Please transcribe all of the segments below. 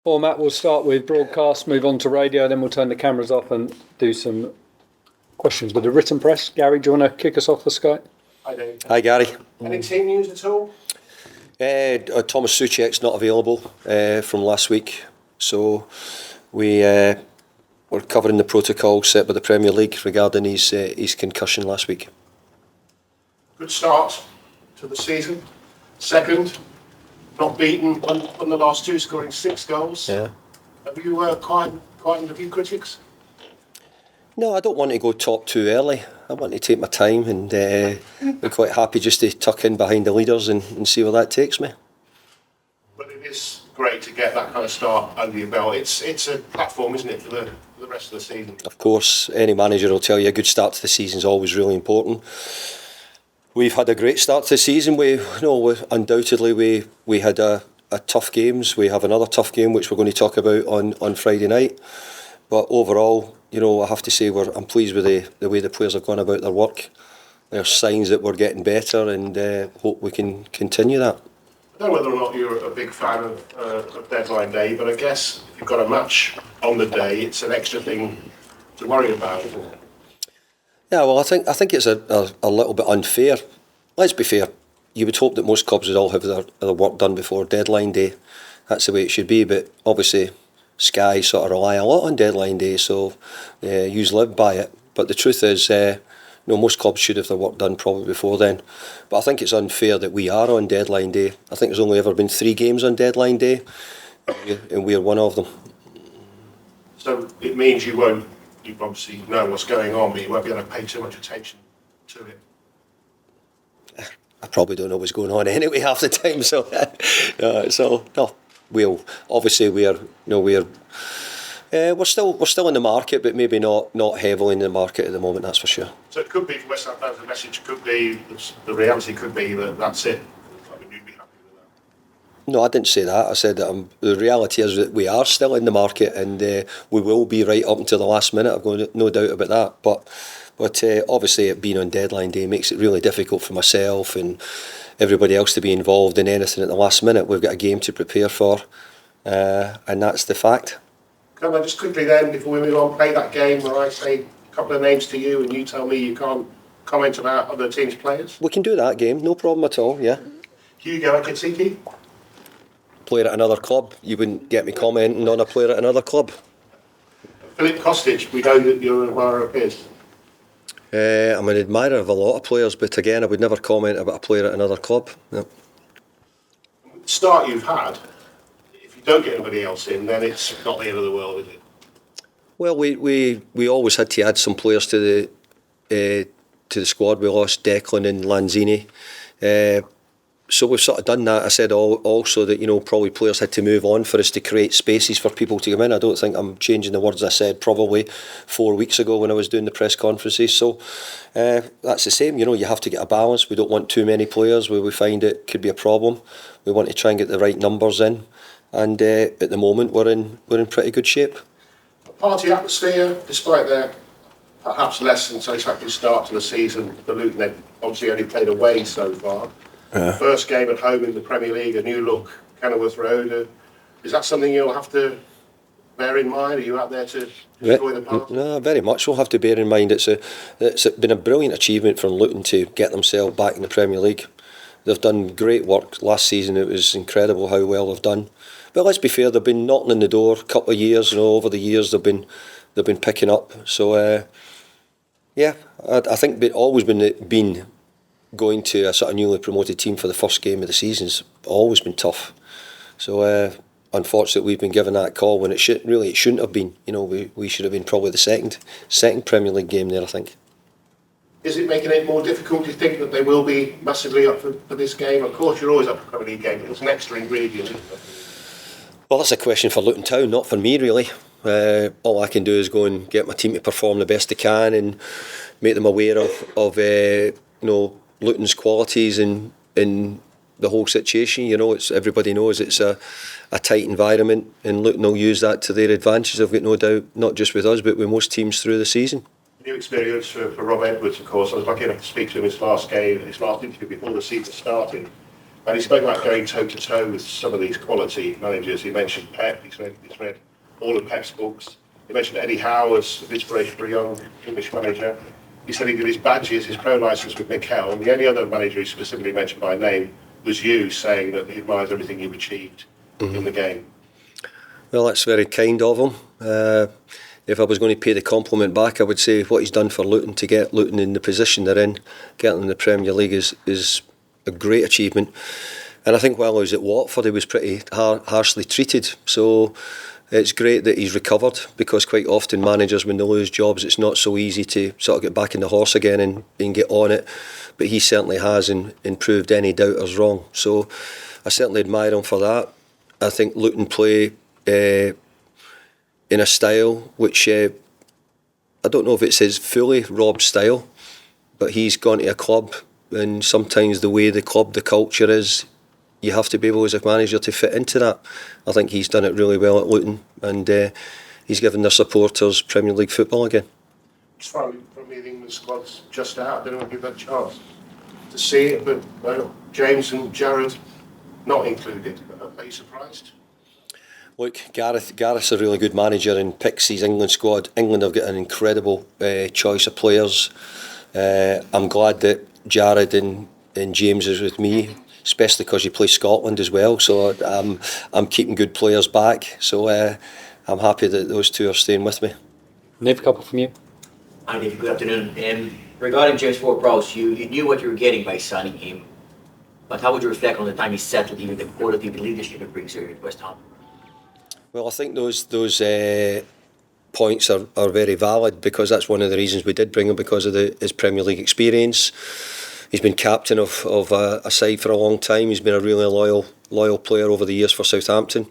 Format, we'll start with broadcast, move on to radio, then we'll turn the cameras off and do some questions with the written press. Gary, do you want to kick us off the Sky? Hi, Dave. Hi, Gary. Any team news at all? Tomas Soucek's not available from last week, so we're covering the protocol set by the Premier League regarding his concussion last week. Good start to the season. Second, not beaten, won the last two, scoring 6 goals. Yeah. Have you quietened a few critics? No, I don't want to go top too early. I want to take my time and be quite happy just to tuck in behind the leaders and see where that takes me. But it is great to get that kind of start under your belt. It's a platform, isn't it, for the rest of the season? Of course, any manager will tell you a good start to the season is always really important. We've had a great start to the season. Undoubtedly we had a tough games. We have another tough game which we're going to talk about on Friday night. But overall, I have to say I'm pleased with the way the players have gone about their work. There's signs that we're getting better and hope we can continue that. I don't know whether or not you're a big fan of deadline day, but I guess if you've got a match on the day, it's an extra thing to worry about, isn't it? Yeah, well, I think it's a little bit unfair. Let's be fair. You would hope that most clubs would all have their work done before deadline day. That's the way it should be. But obviously, Sky sort of rely a lot on deadline day, so you live by it. But the truth is, most clubs should have their work done probably before then. But I think it's unfair that we are on deadline day. I think there's only ever been 3 games on deadline day, and we're one of them. So it means you obviously know what's going on, but you won't be able to pay too much attention to it. I probably don't know what's going on anyway half the time. So, we're still in the market, but maybe not heavily in the market at the moment. That's for sure. So it could be for West Ham fans. The message could be, the reality could be that that's it. I mean, you'd be happy with that. No, I didn't say that. I said that the reality is that we are still in the market and we will be right up until the last minute. I've got no doubt about that. But obviously, it being on deadline day makes it really difficult for myself and everybody else to be involved in anything at the last minute. We've got a game to prepare for, and that's the fact. Can I just quickly then, before we move on, play that game where I say a couple of names to you and you tell me you can't comment about other teams' players? We can do that game, no problem at all, yeah. Hugo Ekitike? Player at another club. You wouldn't get me commenting on a player at another club. Filip Kostic, we know that you're an admirer of his. I'm an admirer of a lot of players, but again, I would never comment about a player at another club. No. The start you've had, if you don't get anybody else in, then it's not the end of the world, is it? Well, we always had to add some players to the squad. We lost Declan and Lanzini. So we've sort of done that. I said also that probably players had to move on for us to create spaces for people to come in. I don't think I'm changing the words I said probably 4 weeks ago when I was doing the press conferences. So that's the same. You have to get a balance. We don't want too many players where we find it could be a problem. We want to try and get the right numbers in. And at the moment we're in pretty good shape. A party atmosphere, despite their perhaps less than satisfactory start to the season. The Luton, they've obviously only played away so far. First game at home in the Premier League, a new look, Kenilworth Road. Is that something you'll have to bear in mind? Are you out there to enjoy the party? No, very much. We'll have to bear in mind it's been a brilliant achievement from Luton to get themselves back in the Premier League. They've done great work last season. It was incredible how well they've done. But let's be fair, they've been knocking on the door a couple of years. Over the years they've been picking up. So I think they've always been going to a sort of newly promoted team for the first game of the season's always been tough. So unfortunately we've been given that call when it shouldn't have been. We should have been probably the second Premier League game there, I think. Is it making it more difficult to think that they will be massively up for this game? Of course you're always up for a Premier League game, but it's an extra ingredient, isn't it? Well, that's a question for Luton Town, not for me really. All I can do is go and get my team to perform the best they can and make them aware of Luton's qualities in the whole situation. Everybody knows it's a tight environment, and Luton will use that to their advantage. I've got no doubt, not just with us, but with most teams through the season. New experience for Rob Edwards, of course. I was lucky enough to speak to him his last interview before the season started. And he spoke about going toe-to-toe with some of these quality managers. He mentioned Pep, he's read all of Pep's books. He mentioned Eddie Howe as inspiration for a young English manager. He said he did his badges, his pro licence with Mikel, and the only other manager he specifically mentioned by name was you, saying that he admires everything you've achieved in the game. Well, that's very kind of him. If I was going to pay the compliment back, I would say what he's done for Luton to get Luton in the position they're in, getting in the Premier League is a great achievement. And I think while he was at Watford, he was pretty harshly treated. So it's great that he's recovered, because quite often managers, when they lose jobs, it's not so easy to sort of get back in the horse again and get on it. But he certainly has, and proved any doubters wrong. So I certainly admire him for that. I think Luton play in a style which I don't know if it's his fully Rob's style, but he's gone to a club, and sometimes the way the club, the culture is, you have to be able as a manager to fit into that. I think he's done it really well at Luton, and he's given their supporters Premier League football again. It's from the England squad's just out. I don't know if you've had a chance to see it, but James and Jarrod not included. Are you surprised? Look, Gareth's a really good manager and picks his England squad. England have got an incredible choice of players. I'm glad that Jarrod and James is with me, especially because you play Scotland as well. So I'm keeping good players back. So I'm happy that those two are staying with me. Niv, a couple from you. Hi, David. Good afternoon. Regarding James Ward Prowse, you knew what you were getting by signing him, but how would you reflect on the time he settled in, the quality of the leadership he brings here at West Ham? Well, I think those points are very valid, because that's one of the reasons we did bring him, because of his Premier League experience. He's been captain of a side for a long time. He's been a really loyal player over the years for Southampton,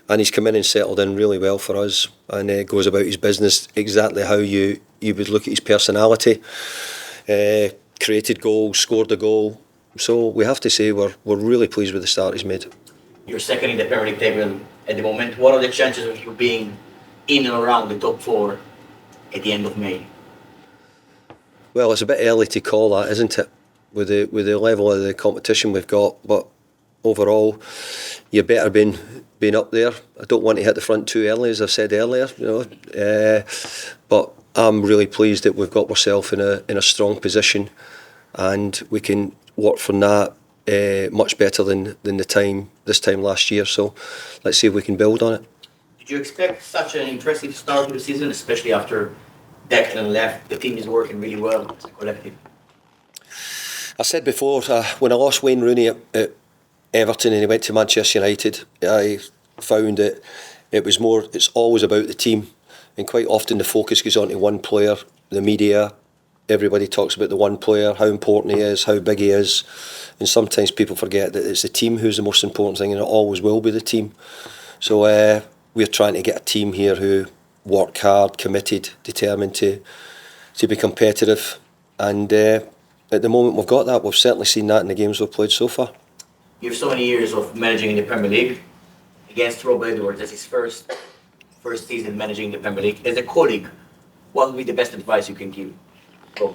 and he's come in and settled in really well for us, and goes about his business exactly how you would look at his personality. Created goals, scored a goal. So we have to say we're really pleased with the start he's made. You're second in the Premier League table at the moment. What are the chances of you being in and around the top four at the end of May? Well, it's a bit early to call that, isn't it? With the level of the competition we've got, but overall, you better been up there. I don't want to hit the front too early, as I said earlier, but I'm really pleased that we've got ourselves in a strong position, and we can work from that much better than this time last year. So let's see if we can build on it. Did you expect such an impressive start to the season, especially after Declan left? The team is working really well as a collective. I said before, when I lost Wayne Rooney at Everton and he went to Manchester United, I found that it's always about the team, and quite often the focus goes on to one player. The media, everybody talks about the one player, how important he is, how big he is, and sometimes people forget that it's the team who's the most important thing, and it always will be the team. So we're trying to get a team here who work hard, committed, determined to be competitive, and at the moment we've got that. We've certainly seen that in the games we've played so far. You have so many years of managing in the Premier League. Against Rob Edwards, that's his first season managing the Premier League. As a colleague, what would be the best advice you can give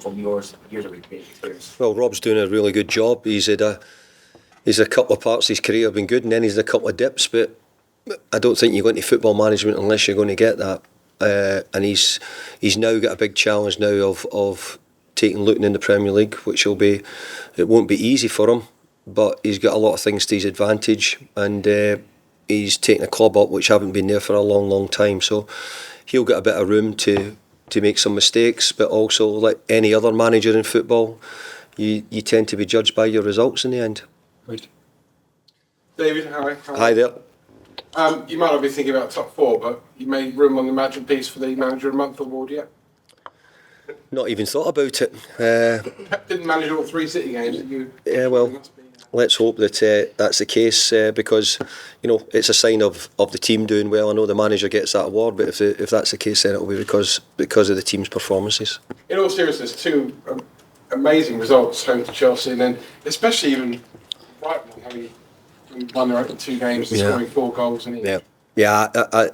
from your years of experience? Well, Rob's doing a really good job. He's had a couple of parts of his career have been good, and then he's had a couple of dips, but I don't think you go into football management unless you're going to get that. And he's now got a big challenge now of taking Luton in the Premier League, which it won't be easy for him, but he's got a lot of things to his advantage, and he's taken a club up which haven't been there for a long time. So he'll get a bit of room to make some mistakes, but also, like any other manager in football, you tend to be judged by your results in the end. Right. David, hi. Hi there. You might not be thinking about top four, but you made room on the mantelpiece for the Manager of the Month award yet? Not even thought about it. Pep didn't manage all 3 City games. Yeah, well, let's hope that that's the case, because it's a sign of the team doing well. I know the manager gets that award, but if that's the case, then it'll be because of the team's performances. In all seriousness, 2 amazing results home to Chelsea, and then especially even Brighton having won their opening 2 games and scoring 4 goals. I,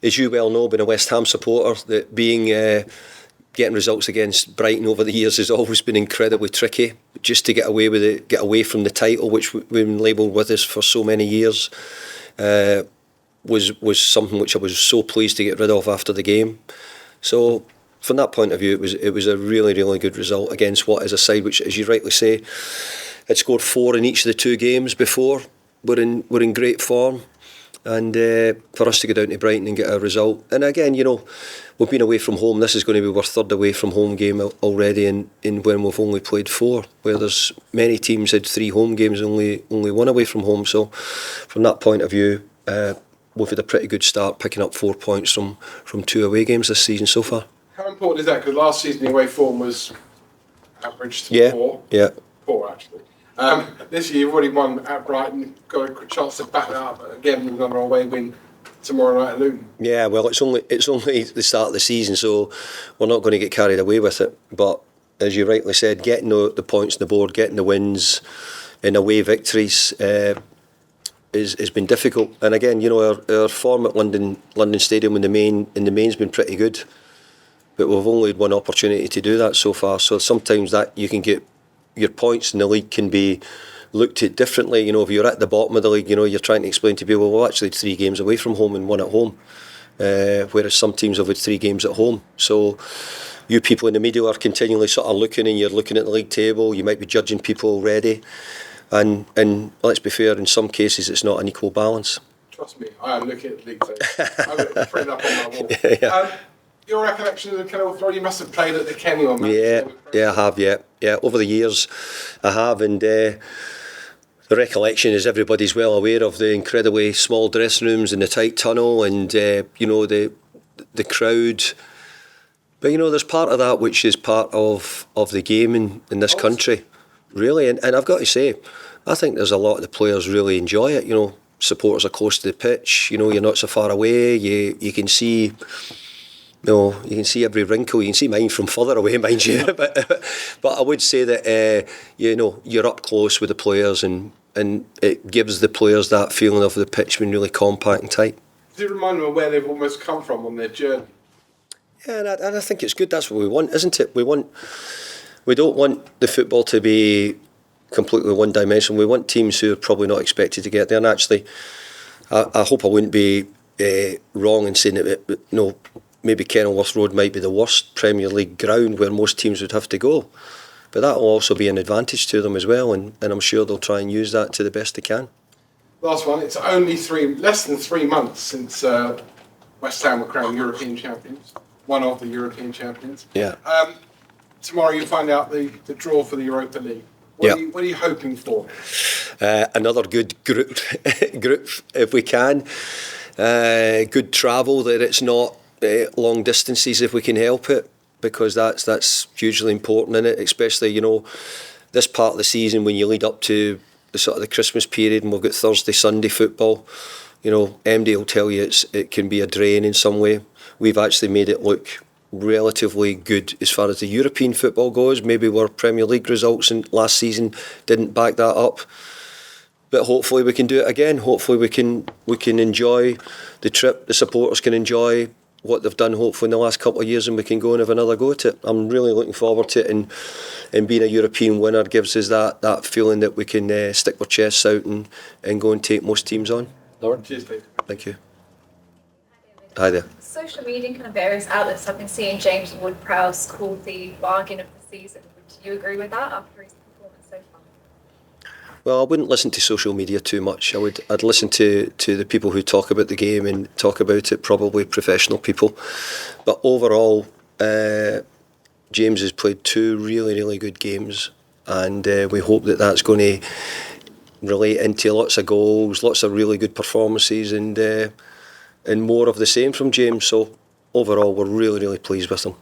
as you well know, being a West Ham supporter, that being getting results against Brighton over the years has always been incredibly tricky. Just to get away with it, get away from the title, which we've been labelled with us for so many years, was something which I was so pleased to get rid of after the game. So from that point of view, it was a really, really good result against what is a side which, as you rightly say, had scored 4 in each of the 2 games before. We're in great form. And for us to go down to Brighton and get a result, and again, we've been away from home. This is going to be our 3rd away from home game already, in when we've only played 4. Where there's many teams had 3 home games, only 1 away from home. So, from that point of view, we've had a pretty good start, picking up 4 points from 2 away games this season so far. How important is that? Because last season the away form was average to 4. Yeah. 4 actually. This year you've already won at Brighton, got a good chance to back that up again with another away win tomorrow night at Luton. Yeah, well, it's only the start of the season, so we're not going to get carried away with it. But as you rightly said, getting the points on the board, getting the wins in away victories has been difficult. And again, our form at London Stadium in the main's been pretty good, but we've only had 1 opportunity to do that so far. So sometimes that you can get your points in the league can be looked at differently. If you're at the bottom of the league, you're trying to explain to people, well, actually 3 games away from home and 1 at home, whereas some teams have had 3 games at home. So you people in the media are continually sort of looking, and you're looking at the league table, you might be judging people already, and let's be fair, in some cases it's not an equal balance. Trust me, I am looking at the league table. I've got it printed up on my wall. Yeah. Your recollection of the Kenilworth Road, you must have played at the Kenilworth match. Yeah, I have, yeah. Over the years, I have, and the recollection is everybody's well aware of the incredibly small dressing rooms and the tight tunnel, and the crowd. But there's part of that which is part of the game in this country, really. And I've got to say, I think there's a lot of the players really enjoy it. Supporters are close to the pitch. You're not so far away. You can see. You can see every wrinkle. You can see mine from further away, mind you. but I would say that you're up close with the players, and it gives the players that feeling of the pitch being really compact and tight. Does it remind them of where they've almost come from on their journey? Yeah, and I think it's good. That's what we want, isn't it? We don't want the football to be completely one-dimensional. We want teams who are probably not expected to get there. And actually, I hope I wouldn't be wrong in saying that. Maybe Kenilworth Road might be the worst Premier League ground where most teams would have to go. But that will also be an advantage to them as well, and I'm sure they'll try and use that to the best they can. Last one, it's only less than 3 months since West Ham were crowned European champions, one of the European champions. Yeah. Tomorrow you'll find out the draw for the Europa League. What are you hoping for? Another good group if we can. Good travel, that it's not long distances if we can help it, because that's hugely important in it, especially this part of the season when you lead up to the sort of the Christmas period, and we've got Thursday, Sunday football. MD will tell you it can be a drain in some way. We've actually made it look relatively good as far as the European football goes. Maybe our Premier League results in last season didn't back that up, but hopefully we can do it again. Hopefully we can enjoy the trip. The supporters can enjoy what they've done hopefully in the last couple of years, and we can go and have another go at it. I'm really looking forward to it, and being a European winner gives us that feeling that we can stick our chests out and go and take most teams on. Lauren? Cheers, Dave. Thank you. Hi there. Social media and kind of various outlets have been seeing James Ward Prowse called the bargain of the season. Would you agree with that after his performance so far? Well, I wouldn't listen to social media too much. I'd listen to the people who talk about the game and talk about it, probably professional people. But overall, James has played 2 really, really good games, and we hope that that's going to relate into lots of goals, lots of really good performances, and more of the same from James. So overall, we're really, really pleased with him.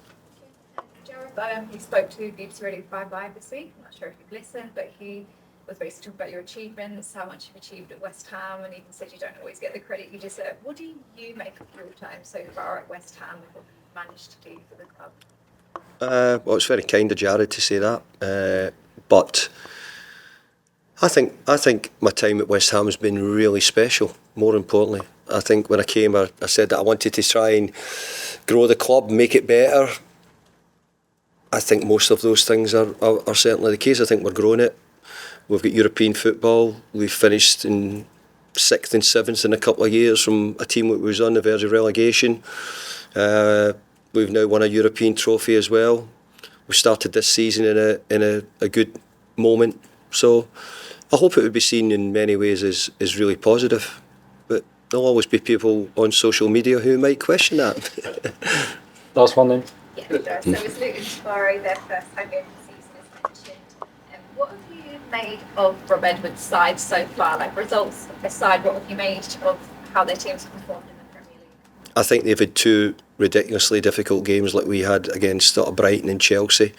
Jarrod Bowen, he spoke to BBC Radio 5 Live this week. I'm not sure if you've listened, but he was basically talking about your achievements, how much you've achieved at West Ham, and even said you don't always get the credit you deserve. What do you make of your time so far at West Ham and what you've managed to do for the club? Well, it's very kind of Jarrod to say that, but I think my time at West Ham has been really special. More importantly, I think when I came, I said that I wanted to try and grow the club, make it better, I think most of those things are certainly the case. I think we're growing it. We've got European football. We've finished in 6th and 7th in a couple of years from a team that was on the verge of relegation. We've now won a European trophy as well. We started this season in a good moment. So I hope it would be seen in many ways as really positive. But there'll always be people on social media who might question that. Last one then. Yeah, it does. So it's Luton tomorrow, their first home game of the season, as mentioned. What have you made of Rob Edwards' side so far? Like, results aside, what have you made of how their teams have performed in the Premier League? I think they've had 2 ridiculously difficult games like we had against sort of Brighton and Chelsea.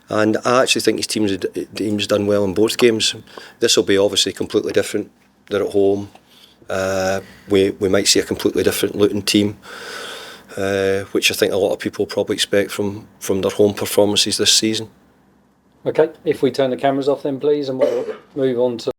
And I actually think his team's done well in both games. This will be obviously completely different. They're at home. We might see a completely different Luton team, which I think a lot of people probably expect from their home performances this season. Okay, if we turn the cameras off then please, and we'll move on to